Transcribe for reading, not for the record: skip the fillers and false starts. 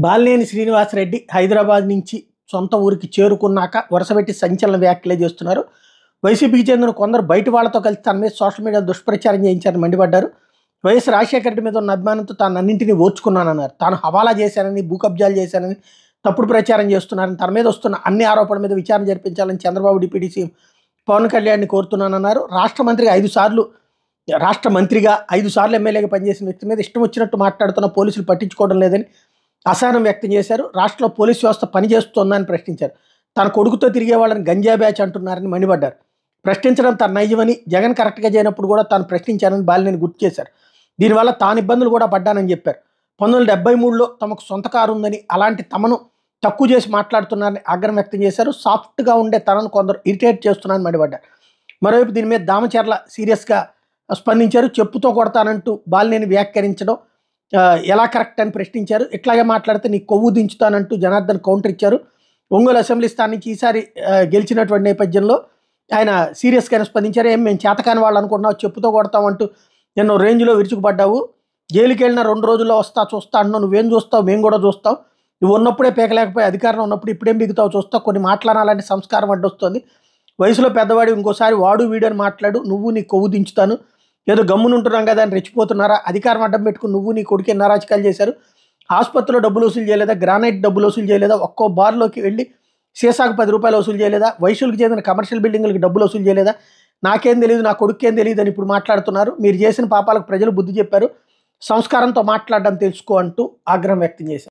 బాలినేని శ్రీనివాసరెడ్డి హైదరాబాద్ నుంచి సొంత ఊరికి చేరుకున్నాక వరుసపెట్టి సంచలన వ్యాఖ్యలే చేస్తున్నారు. వైసీపీకి చెందిన కొందరు బయట వాళ్ళతో కలిసి తన మీద సోషల్ మీడియా దుష్ప్రచారం చేయించారని మండిపడ్డారు. వైఎస్ రాజశేఖర రెడ్డి మీద ఉన్న అభిమానంతో తాను అన్నింటినీ ఓర్చుకున్నానన్నారు. తాను హవాలా చేశానని, భూ కబ్జాలు చేశానని తప్పుడు ప్రచారం చేస్తున్నారని, తన మీద వస్తున్న అన్ని ఆరోపణల మీద విచారణ జరిపించాలని చంద్రబాబు డిప్యూటీ సీఎం పవన్ కళ్యాణ్ని కోరుతున్నానన్నారు. రాష్ట్ర మంత్రిగా 5 సార్లు ఎమ్మెల్యేగా పనిచేసిన వ్యక్తి మీద ఇష్టం వచ్చినట్టు మాట్లాడుతున్న పోలీసులు పట్టించుకోవడం లేదని అసహనం వ్యక్తం చేశారు. రాష్ట్రంలో పోలీసు వ్యవస్థ పనిచేస్తోందని ప్రశ్నించారు. తన కొడుకుతో తిరిగే వాళ్ళని గంజా బ్యాచ్ అంటున్నారని మండిపడ్డారు. ప్రశ్నించడం తన నైజమని, జగన్ కరెక్ట్గా చేయనప్పుడు కూడా తాను ప్రశ్నించానని బాలినేని గుర్తు చేశారు. దీనివల్ల తాను ఇబ్బందులు కూడా పడ్డానని చెప్పారు. 1973లో తమకు సొంత కారు ఉందని, అలాంటి తమను తక్కువ చేసి మాట్లాడుతున్నారని ఆగ్రహం వ్యక్తం చేశారు. సాఫ్ట్గా ఉండే తనను కొందరు ఇరిటేట్ చేస్తున్నారని మండిపడ్డారు. మరోవైపు దీని మీద దామచర్ల సీరియస్గా స్పందించారు. చెప్పుతో కొడతానంటూ బాలినేని వ్యాఖ్యానించడం ఎలా కరెక్ట్ అని ప్రశ్నించారు. ఇట్లాగే మాట్లాడితే నీ కొవ్వు దించుతానంటూ జనార్దన్ కౌంటర్ ఇచ్చారు. ఒంగోలు అసెంబ్లీ స్థానం నుంచి ఈసారి గెలిచినటువంటి నేపథ్యంలో ఆయన సీరియస్గానే స్పందించారు. మేము చేతకాని వాళ్ళు అనుకుంటున్నావు, చెప్పుతో కొడతామంటూ ఎన్నో రేంజ్లో విరుచుకుపడ్డావు. జైలుకి వెళ్ళిన 2 రోజుల్లో వస్తా చూస్తా అంటున్నావు. నువ్వేం చూస్తావు, మేము కూడా చూస్తాం. నువ్వు ఉన్నప్పుడే పీకలేకపోయి అధికారంలో ఉన్నప్పుడు ఇప్పుడేం బిగుతావు చూస్తావు. కొన్ని మాట్లాడాలంటే సంస్కారం అడ్డొస్తుంది. వయసులో పెద్దవాడి ఇంకోసారి వాడు వీడియోని మాట్లాడు, నువ్వు నీ కొవ్వు దించుతాను. ఏదో గమ్మునుంటున్నాం కదా అని రెచ్చిపోతున్నారా? అధికారం అడ్డం పెట్టుకుని నువ్వు నీ కొడుకు ఎన్ని అరాచకాలు చేశారు. ఆసుపత్రిలో డబ్బులు వసూలు చేయలేదా? గ్రానైట్ డబ్బులు వసూలు చేయలేదా? ఒక్కో బార్లోకి వెళ్ళి సీసాకు 10 రూపాయలు వసూలు చేయలేదా? వయసులకు చెందిన కమర్షియల్ బిల్డింగులకు డబ్బులు వసూలు చేయలేదా? నాకేం తెలియదు, నా కొడుకేం తెలియదు అని ఇప్పుడు మాట్లాడుతున్నారు. మీరు చేసిన పాపాలకు ప్రజలు బుద్ధి చెప్పారు. సంస్కారంతో మాట్లాడడం తెలుసుకో అంటూ ఆగ్రహం వ్యక్తం చేశారు.